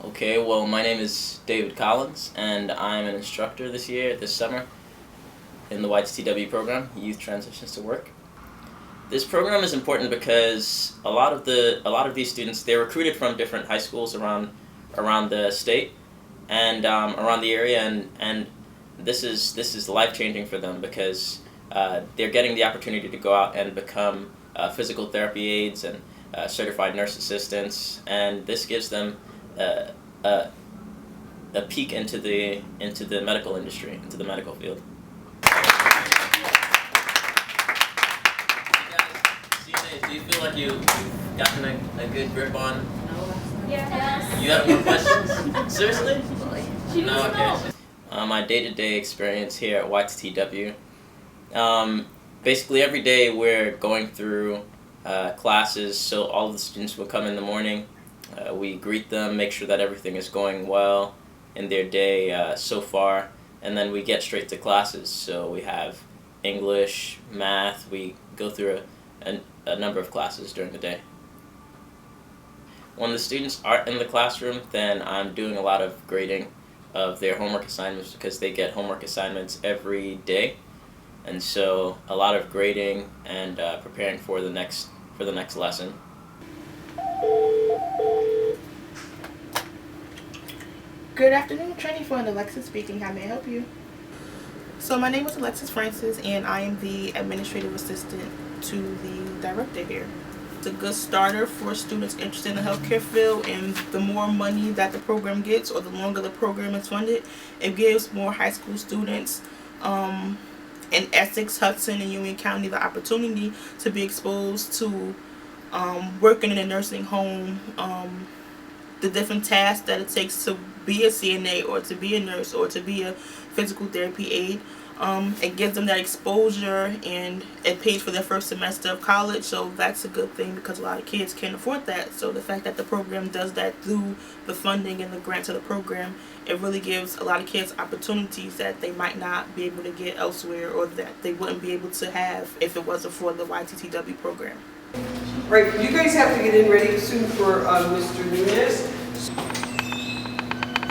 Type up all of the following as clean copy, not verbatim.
Okay, well, my name is David Collins, and I'm an instructor this summer, in the Yttw program, Youth Transitions to Work. This program is important because a lot of these students, they're recruited from different high schools around the state and around the area, and this is life-changing for them because they're getting the opportunity to go out and become physical therapy aides and certified nurse assistants, and this gives them a peek into the medical industry, into the medical field. Do you feel like you've gotten a good grip on? Yes. You have more questions? Seriously? She No, needs to know. okay. My day-to-day experience here at Yttw. Basically every day we're going through classes, so all of the students will come in the morning. We greet them, make sure that everything is going well in their day so far, and then we get straight to classes. So we have English, math, we go through a number of classes during the day. When the students aren't in the classroom, then I'm doing a lot of grading of their homework assignments because they get homework assignments every day, and so a lot of grading and preparing for the next lesson. Good afternoon, Training Fund. Alexis speaking. How may I help you? So my name is Alexis Francis, and I am the administrative assistant to the director here. It's a good starter for students interested in the healthcare field, and the more money that the program gets, or the longer the program is funded, it gives more high school students in Essex, Hudson, and Union County the opportunity to be exposed to working in a nursing home, the different tasks that it takes to be a CNA or to be a nurse or to be a physical therapy aide. It gives them that exposure, and it pays for their first semester of college, so that's a good thing because a lot of kids can't afford that. So the fact that the program does that through the funding and the grants of the program, it really gives a lot of kids opportunities that they might not be able to get elsewhere, or that they wouldn't be able to have if it wasn't for the Yttw program. Right, you guys have to get in ready soon for Mr. Nunez.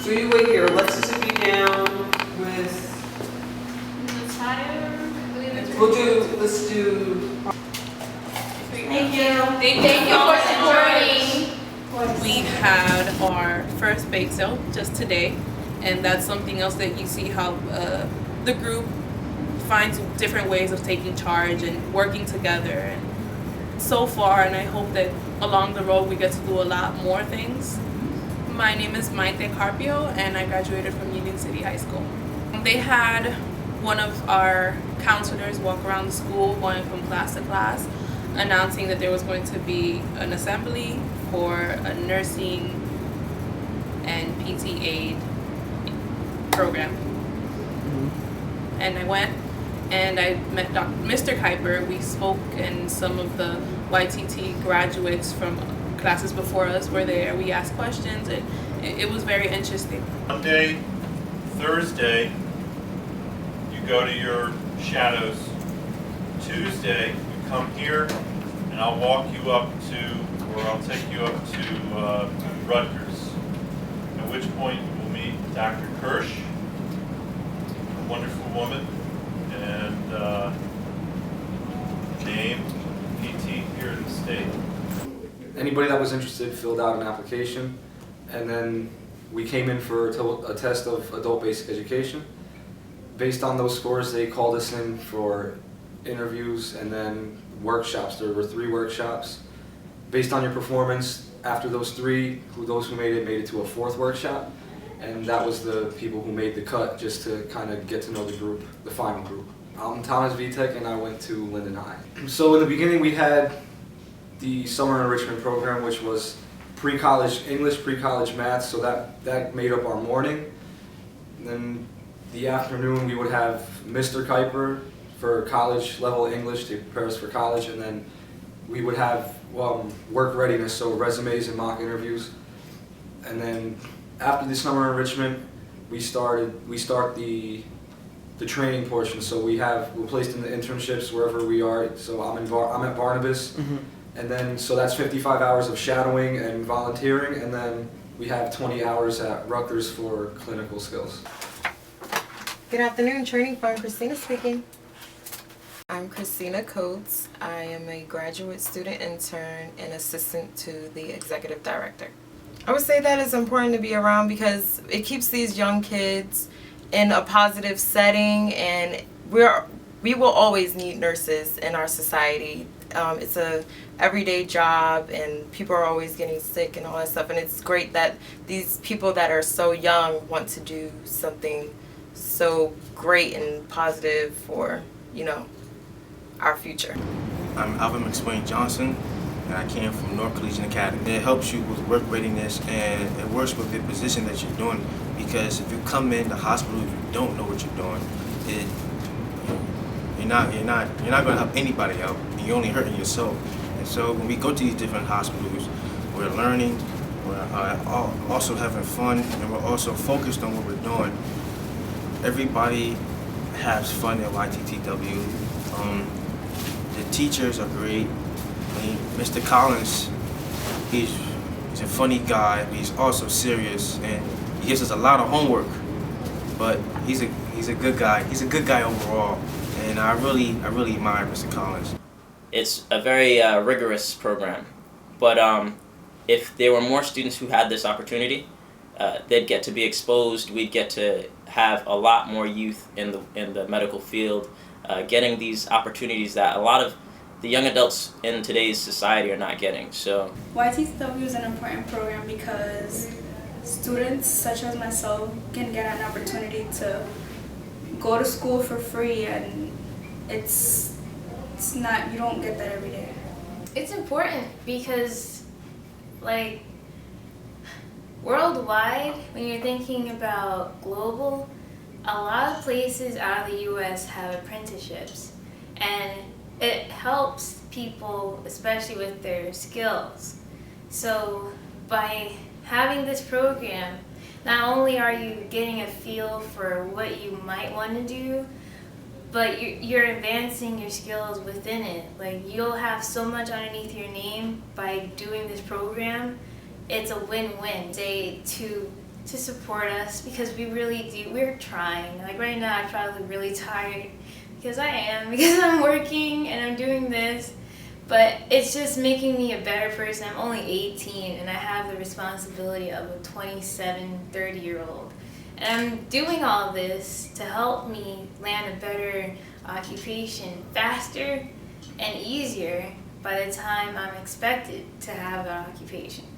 So you wait here. Alexis will be down with. Let's do. Thank you. Thank you for supporting. We had our first bake sale just today, and that's something else that you see how the group finds different ways of taking charge and working together. And so far, and I hope that along the road we get to do a lot more things. My name is Maite Carpio, and I graduated from Union City High School. They had one of our counselors walk around the school going from class to class, announcing that there was going to be an assembly for a nursing and PT aid program. And I went and I met Mr. Kuiper. We spoke, and some of the YTT graduates from classes before us were there. We asked questions, and it was very interesting. Monday, Thursday, you go to your shadows. Tuesday, you come here, and I'll walk you up to, or I'll take you up to Rutgers, at which point you will meet Dr. Kirsch, a wonderful woman, and name PT here in the state. Anybody that was interested filled out an application, and then we came in for a test of adult basic education. Based on those scores, they called us in for interviews and then workshops. There were 3 workshops. Based on your performance, after those 3, those who made it to a 4th workshop, and that was the people who made the cut, just to kind of get to know the group, the final group. I'm Thomas Vitek, and I went to Linden High. So in the beginning, we had the summer enrichment program, which was pre-college English, pre-college math, so that made up our morning. And then the afternoon we would have Mr. Kuiper for college level English to prepare us for college, and then we would have work readiness, so resumes and mock interviews. And then after the summer enrichment, we start the training portion. So we're placed in the internships wherever we are. So I'm at Barnabas. And then, so that's 55 hours of shadowing and volunteering, and then we have 20 hours at Rutgers for clinical skills. Good afternoon, Training Fund. Christina speaking. I'm Christina Coates. I am a graduate student intern and assistant to the executive director. I would say that it's important to be around because it keeps these young kids in a positive setting, and we will always need nurses in our society. It's a everyday job, and people are always getting sick and all that stuff, and it's great that these people that are so young want to do something so great and positive for, you know, our future. I'm Alvin McSwain Johnson, and I came from North Collegiate Academy. It helps you with work readiness, and it works with the position that you're doing, because if you come in the hospital, if you don't know what you're doing, you're not going to help anybody out, and you're only hurting yourself. And so when we go to these different hospitals, we're learning, we're also having fun, and we're also focused on what we're doing. Everybody has fun at YTTW. The teachers are great. Mr. Collins, he's a funny guy, but he's also serious, and he gives us a lot of homework. But he's a good guy. He's a good guy overall, and I really admire Mr. Collins. It's a very rigorous program, but if there were more students who had this opportunity, they'd get to be exposed. We'd get to have a lot more youth in the medical field, getting these opportunities that a lot of the young adults in today's society are not getting. So YTW is an important program because students such as myself can get an opportunity to go to school for free, and it's not, you don't get that every day. It's important because, like, worldwide, when you're thinking about global, a lot of places out of the U.S. have apprenticeships, and it helps people, especially with their skills. So by having this program, not only are you getting a feel for what you might want to do, but you're advancing your skills within it. Like, you'll have so much underneath your name by doing this program. It's a win-win. To support us, because we really do. We're trying. Like right now, I'm probably really tired because I am, because I'm working and I'm doing this. But it's just making me a better person. I'm only 18 and I have the responsibility of a 27, 30-year-old. And I'm doing all this to help me land a better occupation faster and easier by the time I'm expected to have an occupation.